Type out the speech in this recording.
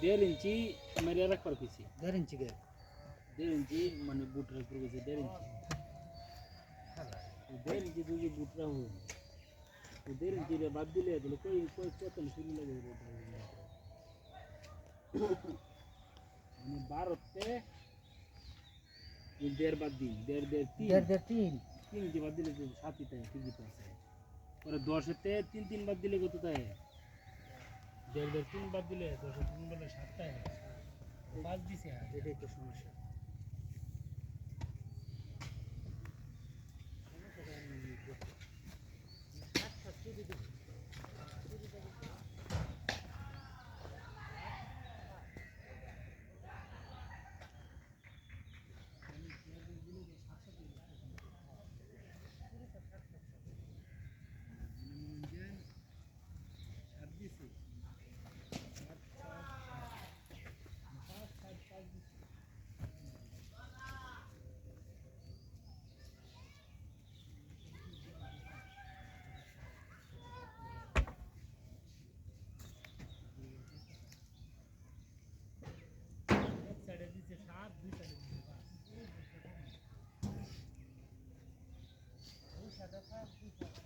দেড় ইঞ্চি মেরে রাখবার কইছি। 1.5 ইঞ্চি গ্যাপ। 1.5 ইঞ্চি মানে বুটের উপর গেছে 1.5 ইঞ্চি। 1.5 ইঞ্চি যদি বুট রাখো 1.5 ইঞ্চি রে বাদ দিলে তাহলে কই কই কত শুরু লাগে মানে 12 তে 1.5 বাদ দিন 1.5 3 3 ইঞ্চি বাদ দিলে 7 ই তাই ঠিকই তো আছে। পরে 10 তে 3 বাদ দিলে কত তাই 1.5 3 বাদ দিলে 10 3 বলে 7 তাই 5 দিছে। এটাই তো সমস্যা। সাইডে দিছে 7 দুই সাইডে দিছে 5 ওই সাইডে 5 দুই সাইডে